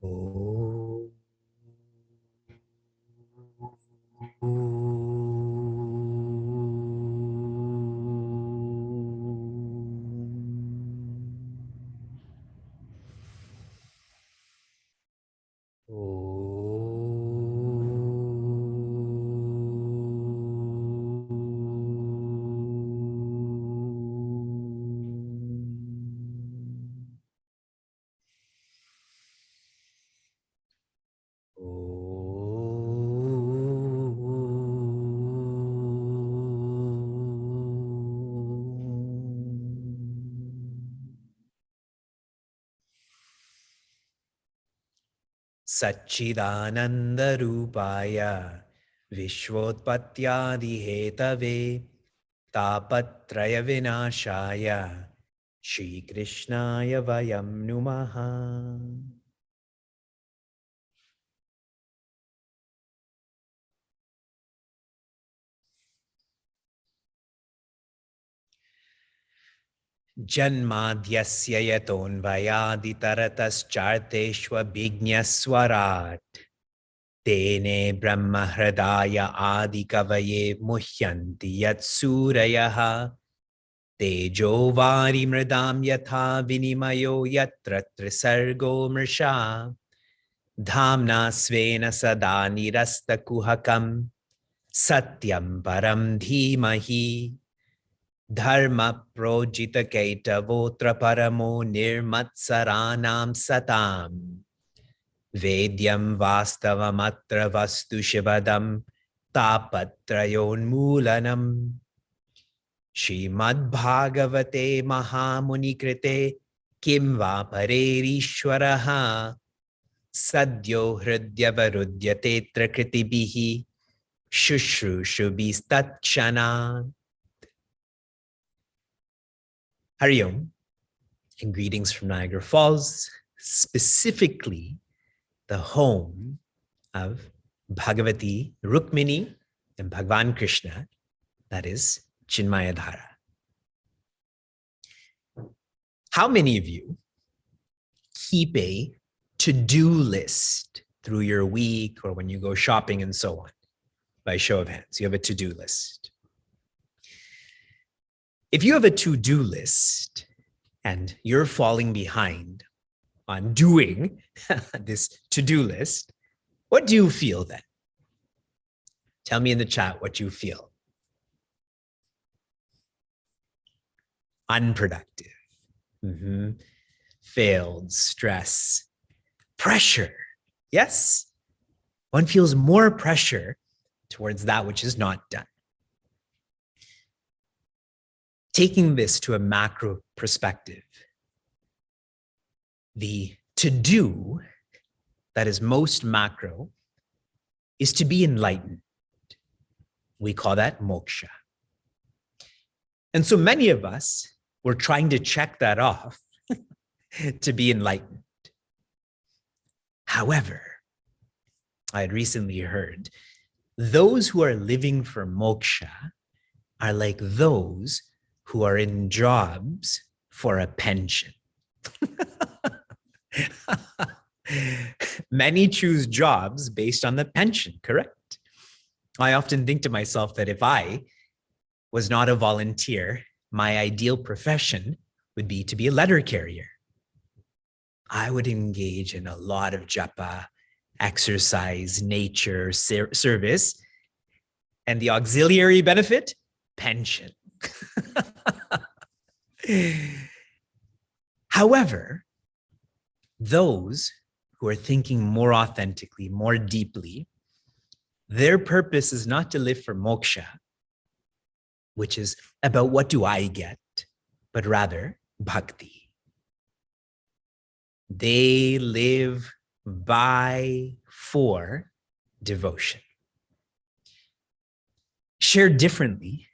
Oh. Satchidanandarupaya Vishvotpatyadihetave Tapatraya Vinashaya Shri Krishnaya Vayam Numaha. Janmadhyasya yatonvayaditaratascharteshvabhignaswarat Tene brahmahradaya adikavaye muhyanti yatsurayaha Tejo vari mridam yatha vinimayo yatra trisargo mrsha Dhamna svena sada nirasta kuhakam Satyam param dhimahi Dharma projita kaitavotra paramo nirmatsaranam satam Vedyam vastavamatra vastu shivadam tapatrayonmulanam Srimad Bhagavate Mahamuni Krite Kim va parerishwaraha Sadyo hridyavarudyate trakritibihi Shushrushubistatchana. Hari Om, and greetings from Niagara Falls, specifically the home of Bhagavati Rukmini and Bhagavan Krishna, that is Chinmaya Dhara. How many of you keep a to-do list through your week or when you go shopping and so on? By show of hands, you have a to-do list. If you have a to-do list and you're falling behind on doing this to-do list, what do you feel then? Tell me in the chat what you feel. Unproductive. Failed, stress, pressure. Yes, one feels more pressure towards that which is not done. Taking this to a macro perspective, the to-do that is most macro is to be enlightened. We call that moksha. And so many of us were trying to check that off to be enlightened. However, I had recently heard those who are living for moksha are like those who are in jobs for a pension. Many choose jobs based on the pension, correct? I often think to myself that if I was not a volunteer, my ideal profession would be to be a letter carrier. I would engage in a lot of japa, exercise, nature, service, and the auxiliary benefit, pension. However, those who are thinking more authentically, more deeply, their purpose is not to live for moksha, which is about what do I get, but rather bhakti. They live by, for devotion. Shared differently,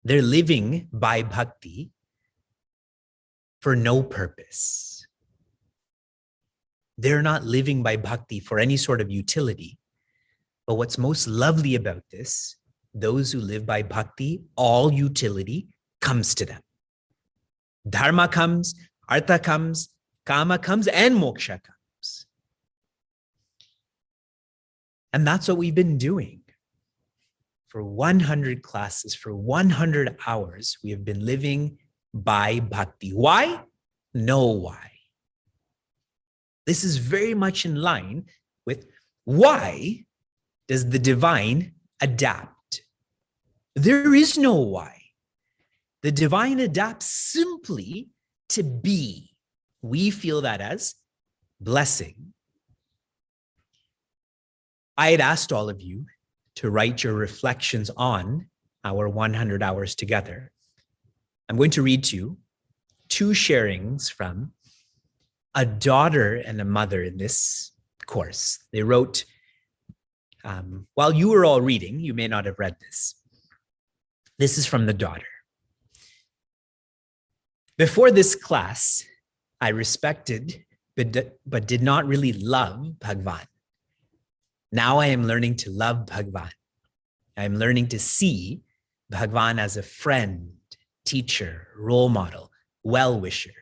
they're living by bhakti for no purpose. They're not living by bhakti for any sort of utility. But what's most lovely about this, those who live by bhakti, all utility comes to them. Dharma comes, artha comes, kama comes, and moksha comes. And that's what we've been doing. For 100 classes, for 100 hours, we have been living by bhakti. Why? Know why. This is very much in line with why does the divine adapt? There is no why. The divine adapts simply to be. We feel that as blessing. I had asked all of you to write your reflections on our 100 hours together. I'm going to read to you two sharings from a daughter and a mother in this course. They wrote, while you were all reading, you may not have read this. This is from the daughter. Before this class, I respected but did not really love Bhagavan. Now I am learning to love Bhagavan. I am learning to see Bhagavan as a friend, teacher, role model, well-wisher,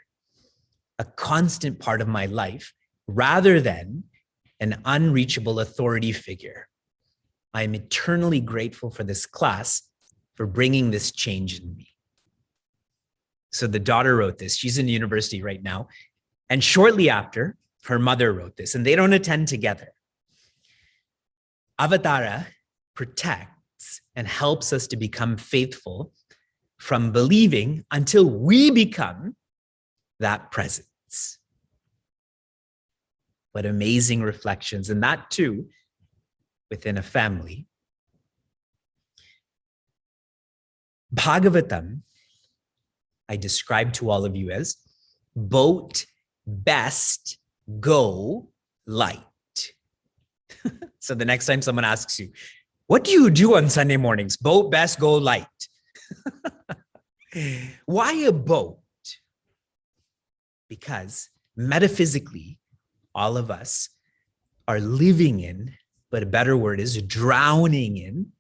a constant part of my life rather than an unreachable authority figure. I am eternally grateful for this class for bringing this change in me. So the daughter wrote this. She's in university right now. And shortly after, her mother wrote this, and they don't attend together. Avatara protects and helps us to become faithful from believing until we become that presence. What amazing reflections, and that too within a family. Bhagavatam, I describe to all of you as boat best go light. So the next time someone asks you, what do you do on Sunday mornings? Boat best go light. Why a boat? Because metaphysically, all of us are living in, but a better word is drowning in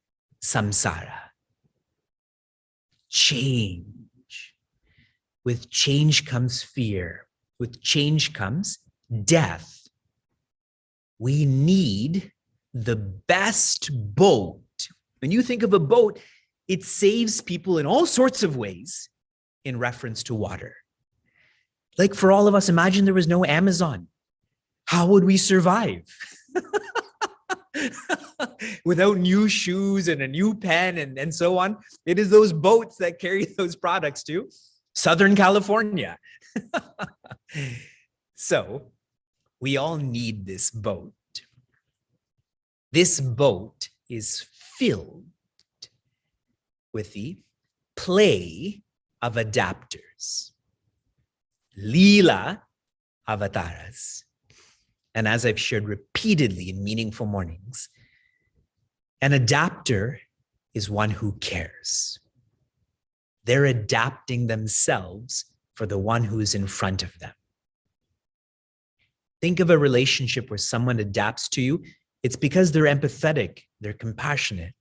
samsara. Change. With change comes fear. With change comes death. We need the best boat. When you think of a boat, it saves people in all sorts of ways in reference to water. Like for all of us, imagine there was no Amazon. How would we survive? Without new shoes and a new pen and so on. It is those boats that carry those products to Southern California. So we all need this boat. This boat is filled with the play of adapters, Leela avatars. And as I've shared repeatedly in meaningful mornings, an adapter is one who cares. They're adapting themselves for the one who is in front of them. Think of a relationship where someone adapts to you. It's because they're empathetic, they're compassionate.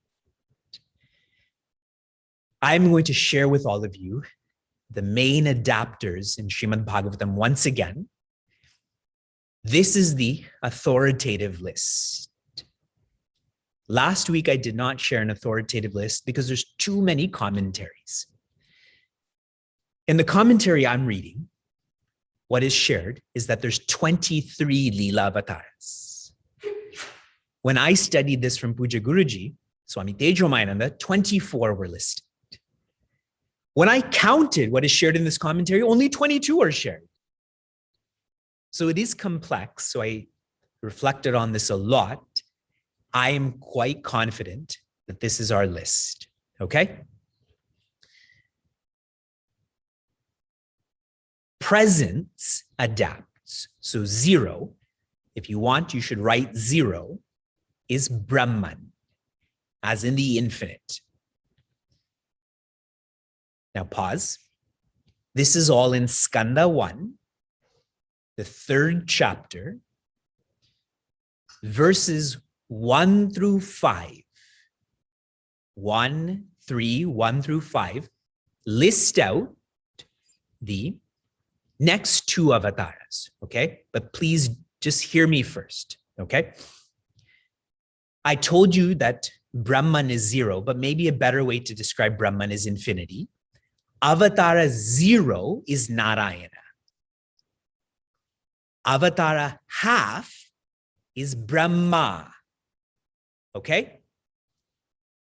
I'm going to share with all of you the main adapters in Srimad Bhagavatam once again. This is the authoritative list. Last week, I did not share an authoritative list because there's too many commentaries. In the commentary I'm reading, what is shared is that there's 23 Leela avatars. When I studied this from Puja Guruji, Swami Tejomayananda, 24 were listed. When I counted what is shared in this commentary, only 22 are shared. So it is complex. So I reflected on this a lot. I am quite confident that this is our list, okay? Presence adapts. So 0, if you want, you should write 0, is Brahman, as in the infinite. Now pause. This is all in Skanda 1, the 3rd chapter, verses 1 through 5. 1 through 5, list out the next 2 avatars, okay? But please just hear me first, okay? I told you that Brahman is zero, but maybe a better way to describe Brahman is infinity. Avatara zero is Narayana. Avatara half is Brahma. Okay?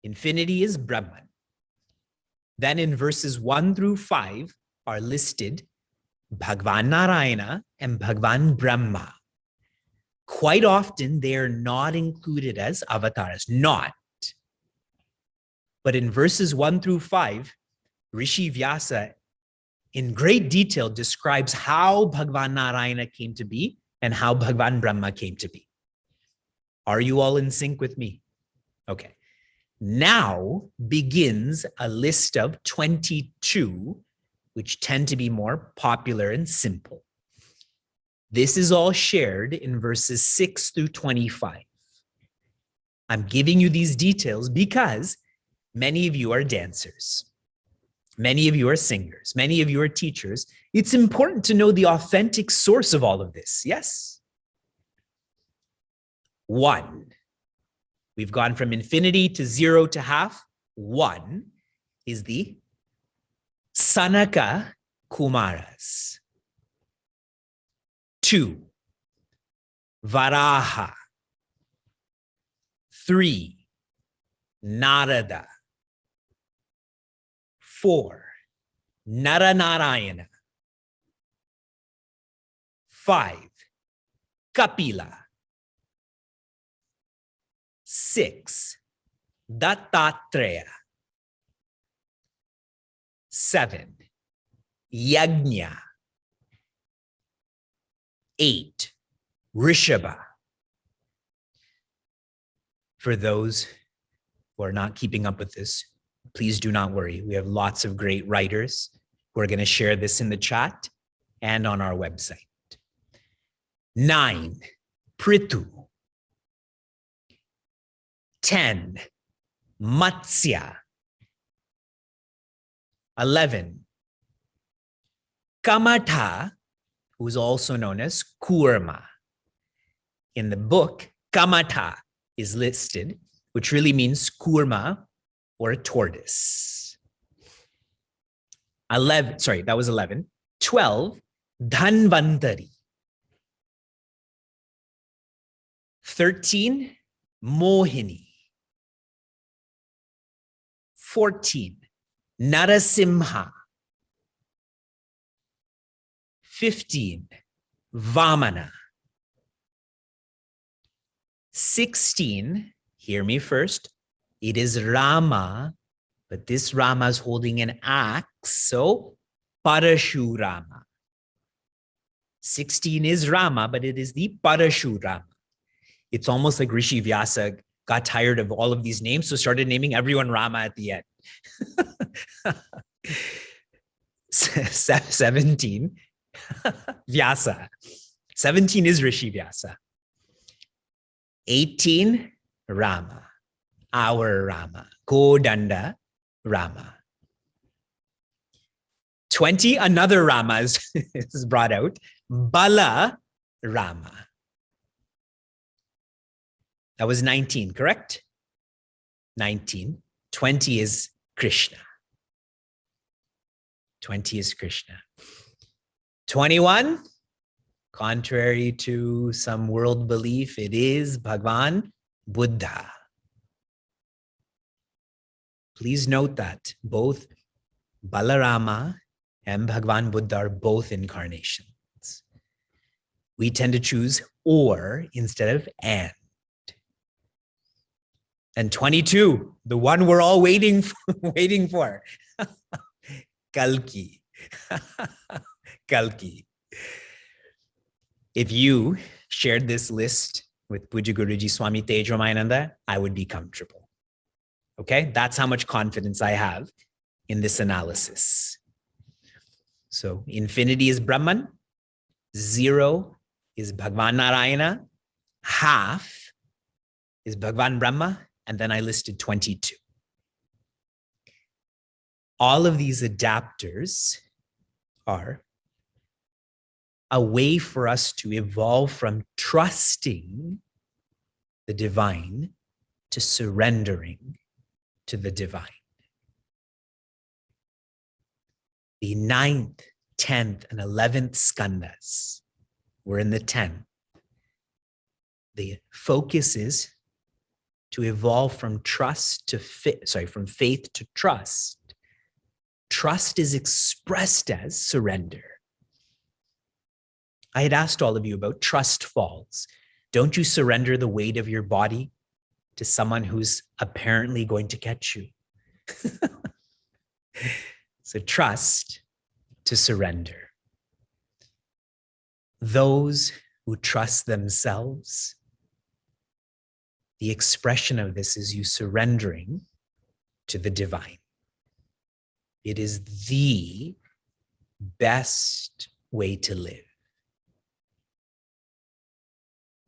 Infinity is Brahman. Then in verses 1 through 5 are listed Bhagwan Narayana and Bhagwan Brahma. Quite often, they are not included as avatars, not. But in verses 1 through 5, Rishi Vyasa, in great detail, describes how Bhagwan Narayana came to be and how Bhagwan Brahma came to be. Are you all in sync with me? Okay. Now begins a list of 22, which tend to be more popular and simple. This is all shared in verses 6 through 25. I'm giving you these details because many of you are dancers. Many of you are singers. Many of you are teachers. It's important to know the authentic source of all of this. Yes? 1. We've gone from infinity to 0 to half. 1 is the Sanaka Kumaras. 2, Varaha. 3, Narada. 4, Naranarayana. 5, Kapila. 6, Dattatreya. 7, Yajna. 8, Rishabha. For those who are not keeping up with this, please do not worry. We have lots of great writers who are going to share this in the chat and on our website. 9, Prithu. 10, Matsya. 11, Kamatha, who is also known as Kurma. In the book, Kamatha is listed, which really means Kurma or a tortoise. 11, sorry, that was 11. 12, Dhanvantari. 13, Mohini. 14, Narasimha. 15, Vamana. 16, hear me first, it is Rama, but this Rama is holding an axe, so Parashurama. 16 is Rama, but it is the Parashurama. It's almost like Rishi Vyasa got tired of all of these names, so started naming everyone Rama at the end. 17, Vyasa. 17 is Rishi Vyasa. 18, Rama, our Rama, Kodanda Rama. 20, another Rama is brought out, Bala Rama. That was 19, correct? 19. 20 is Krishna. 20 is Krishna. 21, contrary to some world belief, it is Bhagwan Buddha. Please note that both Balarama and Bhagwan Buddha are both incarnations. We tend to choose or instead of and. And 22, the one we're all waiting for. Kalki. Kalki. If you shared this list with Puja Guruji Swami Tej Ramayana, I would be comfortable. Okay, that's how much confidence I have in this analysis. So infinity is Brahman, 0 is Bhagwan Narayana, half is Bhagwan Brahma, and then I listed 22. All of these adapters are a way for us to evolve from trusting the divine to surrendering to the divine. The 9th, 10th, and 11th skandhas, we're in the 10th. The focus is to evolve from from faith to trust. Trust is expressed as surrender. I had asked all of you about trust falls. Don't you surrender the weight of your body to someone who's apparently going to catch you? So trust to surrender. Those who trust themselves, the expression of this is you surrendering to the divine. It is the best way to live.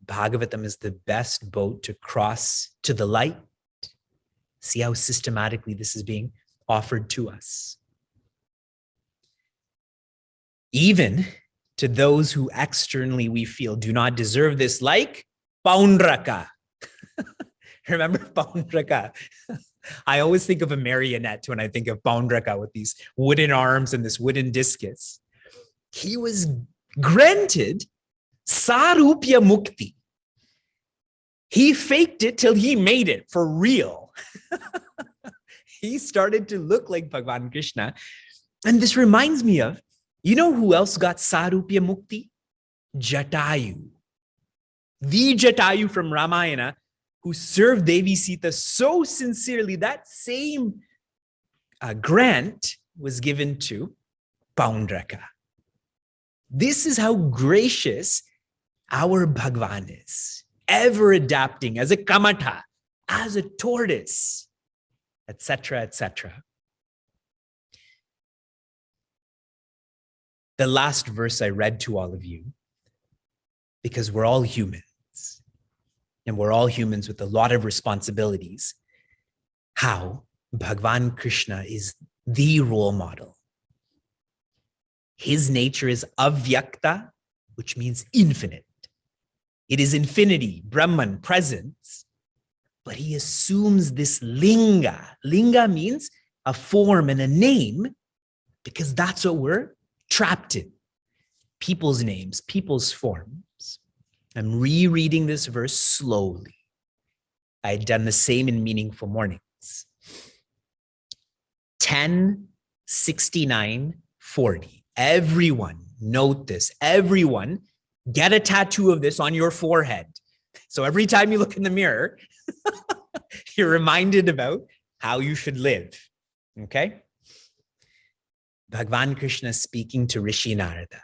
Bhagavatam is the best boat to cross to the light. See how systematically this is being offered to us. Even to those who externally we feel do not deserve this, like Paundraka. Remember Paundraka? I always think of a marionette when I think of Paundraka with these wooden arms and this wooden discus. He was granted Sarupya Mukti. He faked it till he made it for real. He started to look like Bhagavan Krishna. And this reminds me of, you know who else got Sarupya Mukti? Jatayu. The Jatayu from Ramayana, who served Devi Sita so sincerely, that same grant was given to Paundraka. This is how gracious our Bhagavan is, ever adapting as a kamatha, as a tortoise, etc., etc. The last verse I read to all of you, because we're all humans, and we're all humans with a lot of responsibilities, how Bhagavan Krishna is the role model. His nature is avyakta, which means infinite. It is infinity, Brahman, presence, but he assumes this linga. Linga means a form and a name, because that's what we're trapped in. People's names, people's forms. I'm rereading this verse slowly. I had done the same in Meaningful Mornings. 10:69:40. Everyone, note this. Everyone, get a tattoo of this on your forehead. So every time you look in the mirror, you're reminded about how you should live. Okay? Bhagavan Krishna speaking to Rishi Narada.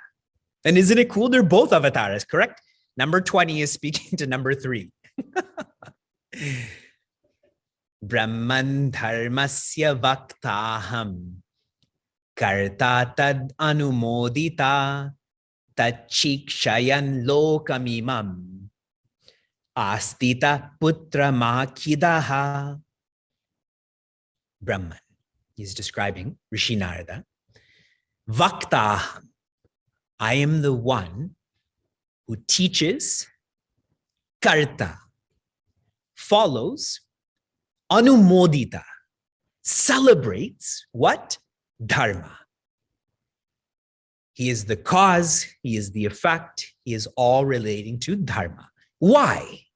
And isn't it cool? They're both avatars, correct? Number 20 is speaking to number 3. Brahman dharmasya vaktaham karta tad anumodita tachikshayan lokamimam astita putra makidaha. Brahman, he's describing Rishi Narada. Vaktaham, I am the one who teaches, karta, follows, anumodita, celebrates what? Dharma. He is the cause, he is the effect, he is all relating to dharma. Why?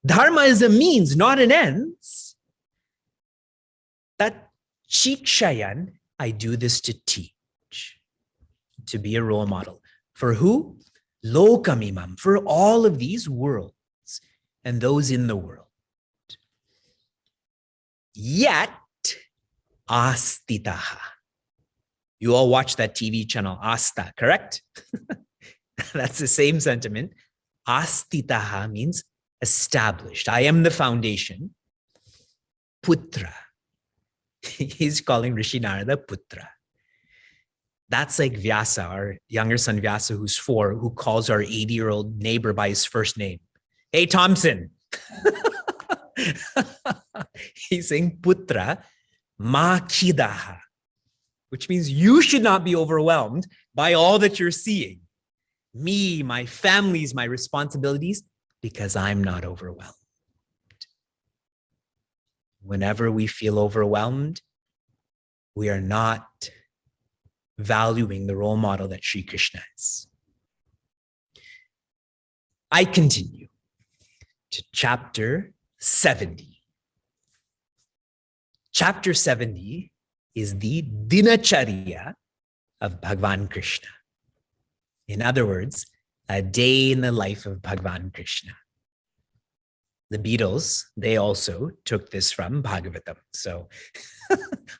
Dharma is a means, not an ends. That shikshayan, I do this to teach, to be a role model. For who? Lokamimam, for all of these worlds and those in the world. Yet, astitaha. You all watch that TV channel, Asta, correct? That's the same sentiment. Astitaha means established. I am the foundation. Putra. He's calling Rishi Narada Putra. That's like Vyasa, our younger son Vyasa, who's 4, who calls our 80-year-old neighbor by his first name. Hey, Thompson. He's saying Putra Makidaha, which means you should not be overwhelmed by all that you're seeing. Me, my families, my responsibilities, because I'm not overwhelmed. Whenever we feel overwhelmed, we are not valuing the role model that Sri Krishna is. I continue to chapter 70. Chapter 70 is the Dinacharya of Bhagavan Krishna. In other words, a day in the life of Bhagavan Krishna. The Beatles, they also took this from Bhagavatam. So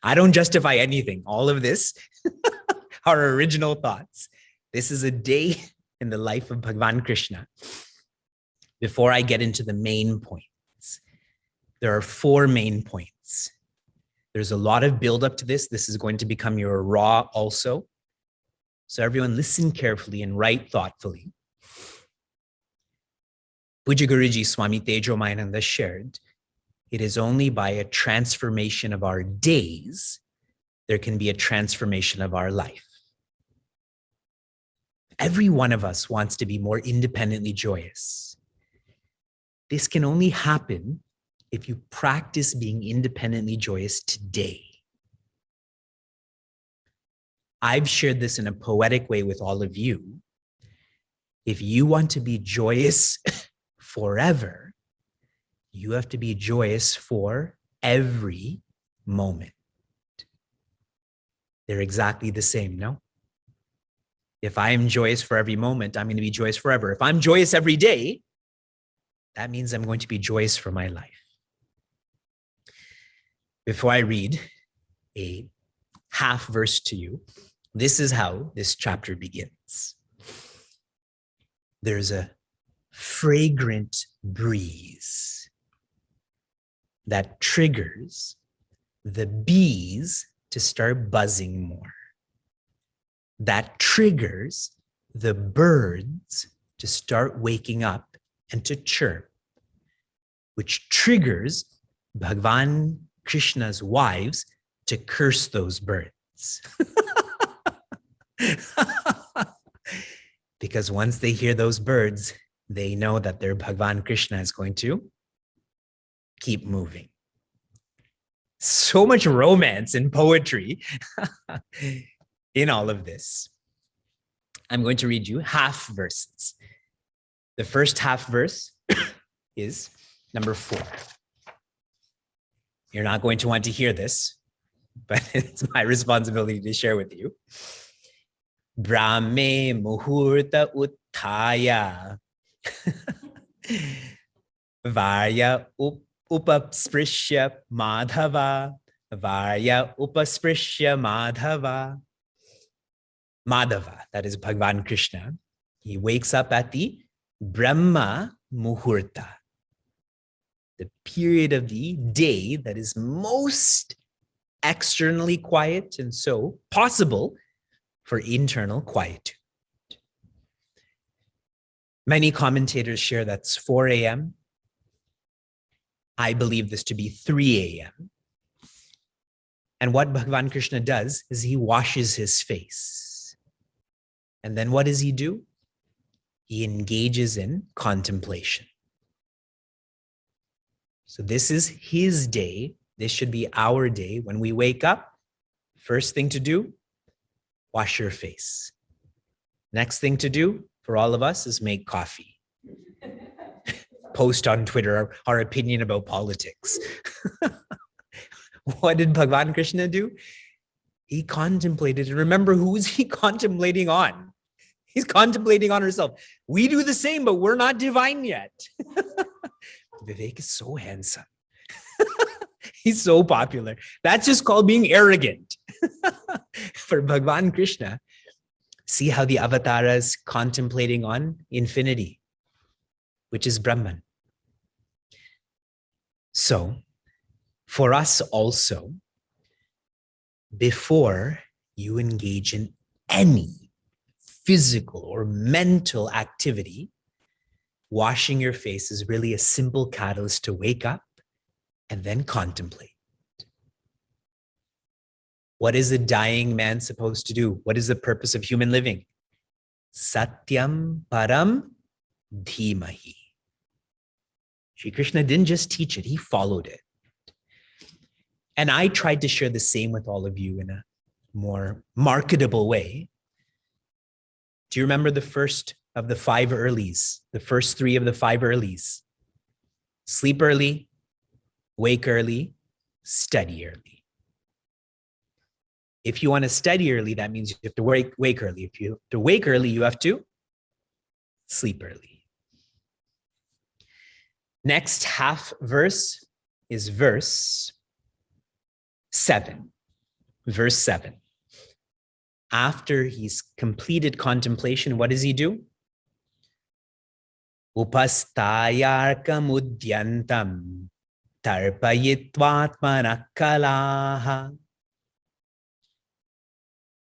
I don't justify anything. All of this are original thoughts. This is a day in the life of Bhagavan Krishna. Before I get into the main points, there are 4 main points. There's a lot of build up to this. This is going to become your raw also. So everyone listen carefully and write thoughtfully. Puja Guruji Swami Tejomayananda shared, it is only by a transformation of our days there can be a transformation of our life. Every one of us wants to be more independently joyous. This can only happen if you practice being independently joyous today. I've shared this in a poetic way with all of you. If you want to be joyous forever, you have to be joyous for every moment. They're exactly the same, no? If I am joyous for every moment, I'm going to be joyous forever. If I'm joyous every day, that means I'm going to be joyous for my life. Before I read a half verse to you, this is how this chapter begins. There's a fragrant breeze that triggers the bees to start buzzing more. That triggers the birds to start waking up and to chirp, which triggers Bhagavan Krishna's wives to curse those birds. Because once they hear those birds, they know that their Bhagavan Krishna is going to keep moving. So much romance and poetry in all of this. I'm going to read you half verses. The first half verse is number 4. You're not going to want to hear this, but it's my responsibility to share with you. Brahme muhurta uttaya varya upasprishya madhava varya upasprishya madhava. Madhava, that is Bhagavan Krishna. He wakes up at the Brahma Muhurta, the period of the day that is most externally quiet and so possible for internal quietude. Many commentators share that's 4 a.m. I believe this to be 3 a.m. And what Bhagavan Krishna does is he washes his face. And then what does he do? He engages in contemplation. So this is his day. This should be our day. When we wake up, first thing to do, wash your face. Next thing to do for all of us is make coffee. Post on Twitter our opinion about politics. What did Bhagavan Krishna do? He contemplated. And remember, who's he contemplating on? He's contemplating on herself. We do the same, but we're not divine yet. Vivek is so handsome. He's so popular. That's just called being arrogant. For Bhagavan Krishna, see how the avatar is contemplating on infinity, which is Brahman. So, for us also, before you engage in any physical or mental activity, washing your face is really a simple catalyst to wake up and then contemplate. What is a dying man supposed to do? What is the purpose of human living? Satyam param dhimahi. Shri Krishna didn't just teach it, he followed it. And I tried to share the same with all of you in a more marketable way. Do you remember the first of the 5 earlies, the first 3 of the 5 earlies? Sleep early, wake early, study early. If you want to study early, that means you have to wake early. If you have to wake early, you have to sleep early. Next half verse is verse 7. Verse 7. After he's completed contemplation, what does he do? Upastayarkam udyantam tarpayitvatmana kalaha.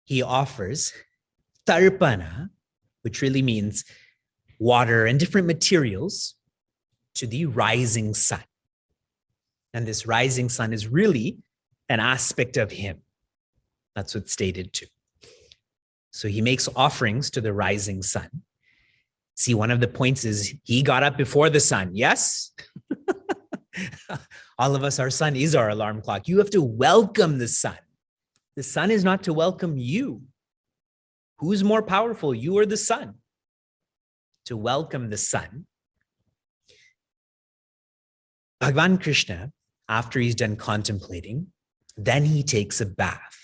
He offers tarpana, which really means water and different materials, to the rising sun. And this rising sun is really an aspect of him. That's what's stated too. So he makes offerings to the rising sun. See, one of the points is he got up before the sun. Yes? All of us, our sun is our alarm clock. You have to welcome the sun. The sun is not to welcome you. Who's more powerful, you or the sun? To welcome the sun. Bhagavan Krishna, after he's done contemplating, then he takes a bath.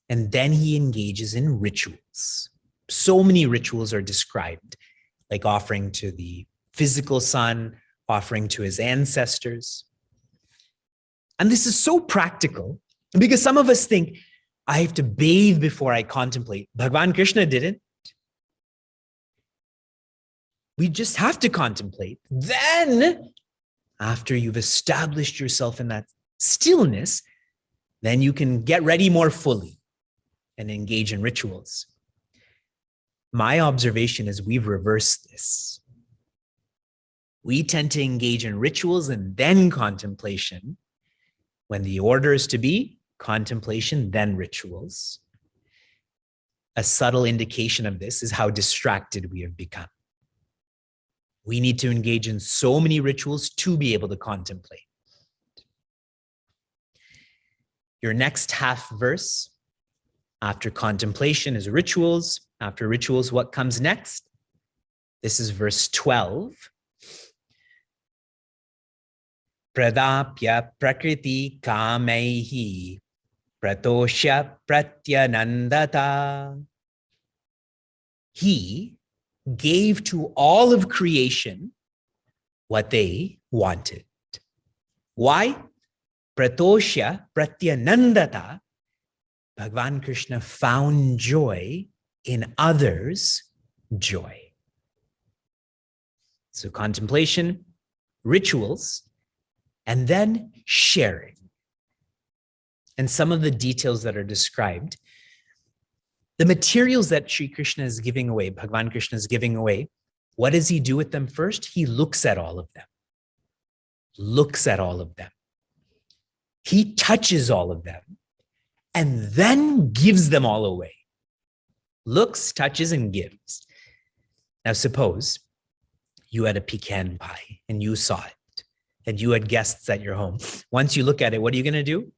And then he engages in rituals. So many rituals are described, like offering to the physical sun, offering to his ancestors. And this is so practical because some of us think, I have to bathe before I contemplate. Bhagavan Krishna didn't. We just have to contemplate. Then, after you've established yourself in that stillness, then you can get ready more fully and engage in rituals. My observation is we've reversed this. We tend to engage in rituals and then contemplation, when the order is to be contemplation, then rituals. A subtle indication of this is how distracted we have become. We need to engage in so many rituals to be able to contemplate. Your next half verse, after contemplation, is rituals. After rituals, what comes next? This is verse 12. Pradapya prakriti kamaihi pratosya pratyanandata. He gave to all of creation what they wanted. Why? Pratosya pratyanandata. Bhagavan Krishna found joy in others' joy. So contemplation, rituals, and then sharing. And some of the details that are described, the materials that Sri Krishna is giving away, Bhagavan Krishna is giving away, what does he do with them first? He looks at all of them. Looks at all of them. He touches all of them and then gives them all away. Looks, touches, and gives. Now suppose you had a pecan pie and you saw it and you had guests at your home. Once you look at it, what are you going to do?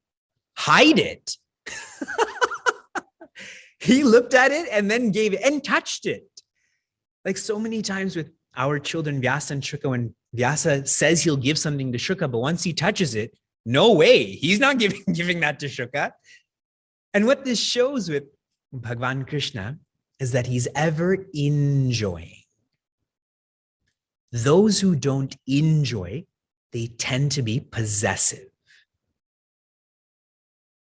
Hide it. He looked at it and then gave it and touched it. Like so many times with our children, Vyasa and Shuka, when Vyasa says he'll give something to Shuka, but once he touches it, no way, he's not giving that to Shuka. And what this shows with Bhagavan Krishna is that he's ever enjoying. Those who don't enjoy, they tend to be possessive.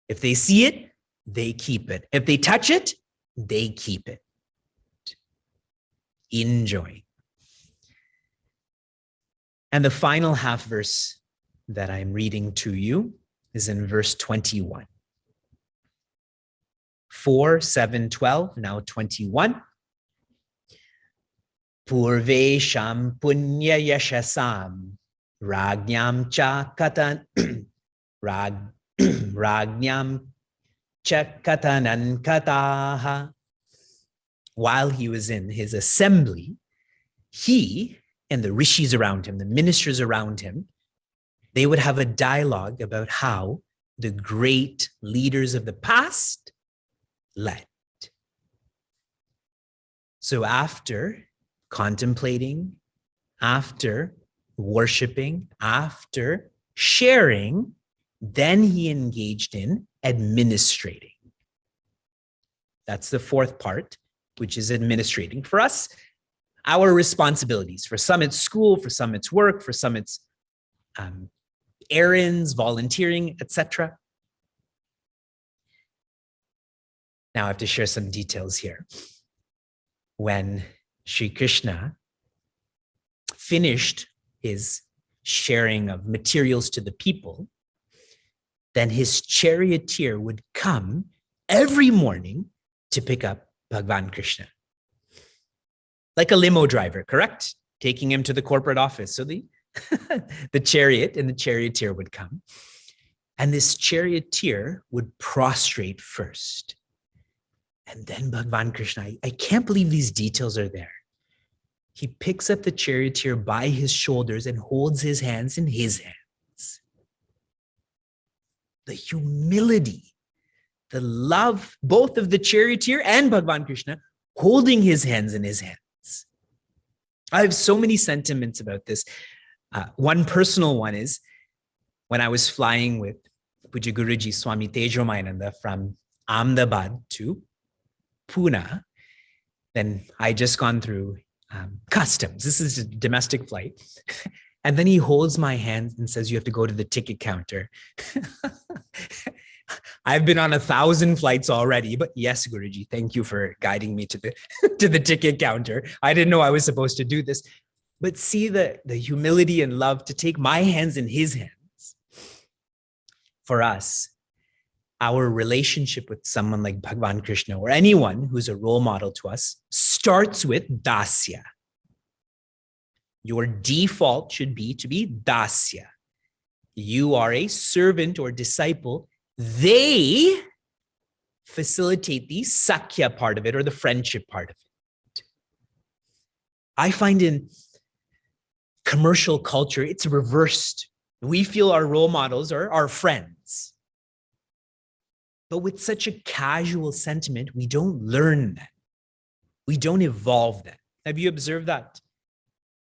If they see it, they keep it. If they touch it, they keep it. Enjoy. And the final half verse that I'm reading to you is in verse 21. 4, 7, 12, now 21. Purvesham punya yashasam ragnyam cha katan ragnyam cha katanan kataha. While he was in his assembly, he and the rishis around him, the ministers around him, They would have a dialogue about how the great leaders of the past led. So after contemplating, after worshiping, after sharing, then he engaged in administrating. That's the fourth part, which is administrating. For us, our responsibilities. For some, it's school. For some, it's work. For some, it's errands, volunteering, etc. Now I have to share some details here. When Sri Krishna finished his sharing of materials to the people, then his charioteer would come every morning to pick up Bhagavan Krishna. Like a limo driver, correct? Taking him to the corporate office. So the chariot and the charioteer would come. And this charioteer would prostrate first. And then Bhagavan Krishna, I can't believe these details are there. He picks up the charioteer by his shoulders and holds his hands in his hands. The humility, the love, both of the charioteer and Bhagavan Krishna holding his hands in his hands. I have so many sentiments about this. One personal one is when I was flying with Puja Guruji Swami Tejomayananda from Ahmedabad to Pune, then I just gone through customs. This is a domestic flight. And then he holds my hand and says, you have to go to the ticket counter. I've been on 1,000 flights already, but yes, Guruji, thank you for guiding me to the to the ticket counter. I didn't know I was supposed to do this, but see the humility and love to take my hands in his hands. For us, our relationship with someone like Bhagavan Krishna or anyone who's a role model to us starts with dasya. Your default should be to be dasya. You are a servant or disciple. They facilitate the sakya part of it or the friendship part of it. I find in commercial culture, it's reversed. We feel our role models are our friends. But with such a casual sentiment, we don't learn that. We don't evolve that. Have you observed that?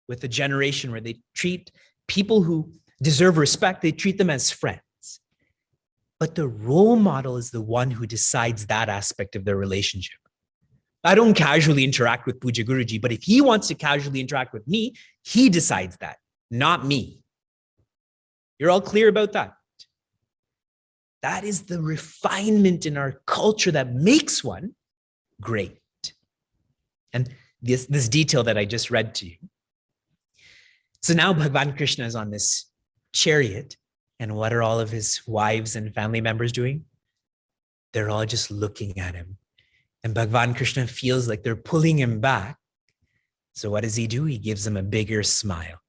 With a generation where they treat people who deserve respect, they treat them as friends. But the role model is the one who decides that aspect of their relationship. I don't casually interact with Puja Guruji, but if he wants to casually interact with me, he decides that, not me. You're all clear about that? That is the refinement in our culture that makes one great. And this detail that I just read to you. So now Bhagavan Krishna is on this chariot, and what are all of his wives and family members doing? They're all just looking at him. And Bhagavan Krishna feels like they're pulling him back. So what does he do? He gives them a bigger smile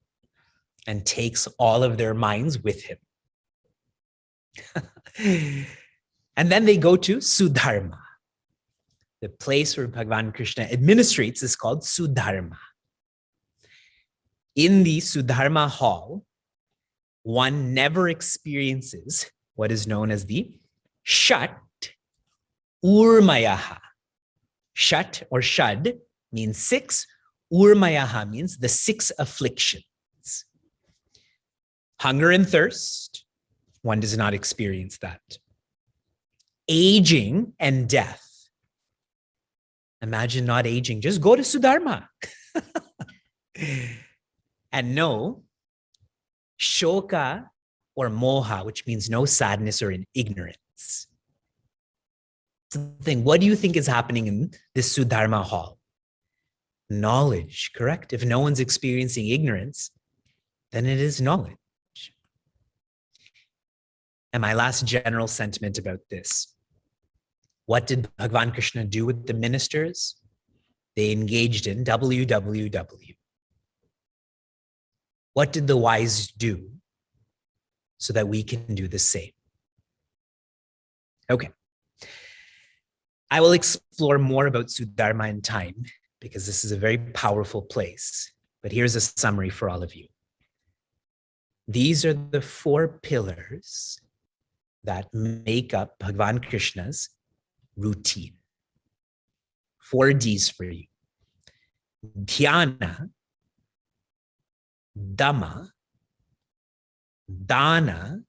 and takes all of their minds with him. And then they go to Sudharma. The place where Bhagavan Krishna administrates is called Sudharma. In the Sudharma hall, one never experiences what is known as the Shat Urmayaha. Shat or Shad means 6. Urmayaha means the 6 afflictions. Hunger and thirst, one does not experience that. Aging and death. Imagine not aging, just go to Sudharma. And no, shoka or moha, which means no sadness or in ignorance. What do you think is happening in this Sudharma hall? Knowledge, correct? If no one's experiencing ignorance, then it is knowledge. And my last general sentiment about this. What did Bhagavan Krishna do with the ministers? They engaged in WWW. What did the wise do so that we can do the same? Okay. I will explore more about Sudharma in time because this is a very powerful place. But here's a summary for all of you. These are the four pillars that make up Bhagavan Krishna's routine. 4 Ds for you. Dhyana, Dhamma, Dana,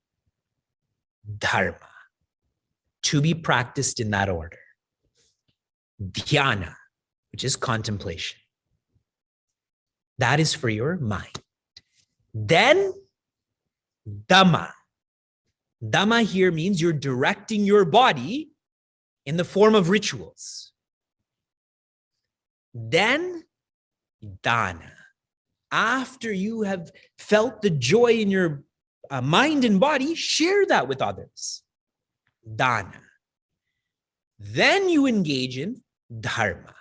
Dharma. To be practiced in that order. Dhyana, which is contemplation. That is for your mind. Then Dhamma. Dhamma here means you're directing your body in the form of rituals. Then Dana. After you have felt the joy in your mind and body, share that with others. Dana. Then you engage in Dharma.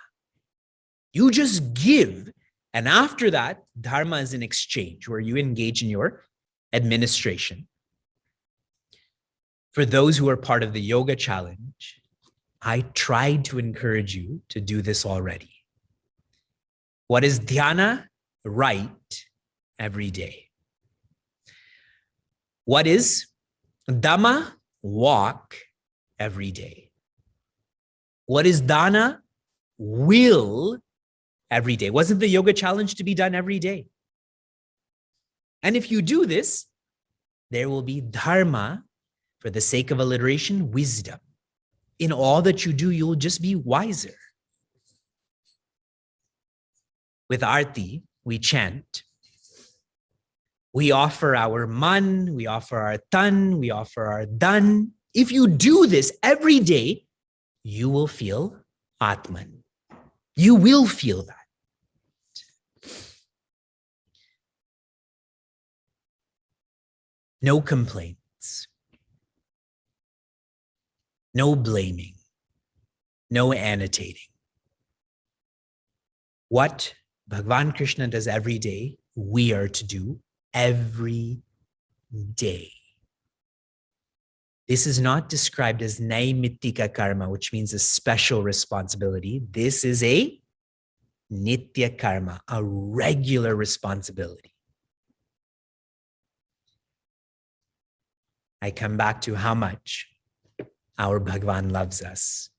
You just give. And after that, Dharma is an exchange where you engage in your administration. For those who are part of the yoga challenge, I tried to encourage you to do this already. What is dhyana? Write every day. What is dhamma? Walk every day. What is dana? Will every day. Wasn't the yoga challenge to be done every day? And if you do this, there will be dharma, for the sake of alliteration, wisdom. In all that you do, you'll just be wiser. With Aarti, we chant. We offer our man, we offer our tan, we offer our dhan. If you do this every day, you will feel Atman. You will feel that. No complaints. No blaming. No annotating. What Bhagavan Krishna does every day, we are to do every day. This is not described as naimittika karma, which means a special responsibility. This is a nitya karma, a regular responsibility. I come back to how much our Bhagavan loves us,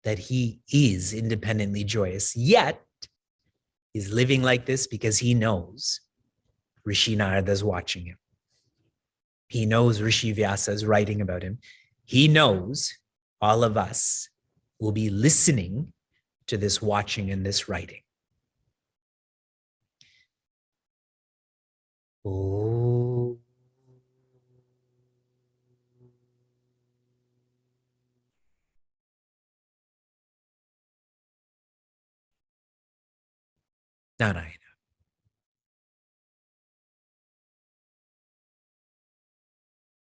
that he is independently joyous, yet he's living like this because he knows Rishi Narada is watching him. He knows Rishi Vyasa is writing about him. He knows all of us will be listening to this watching and this writing. Oh. Narayan.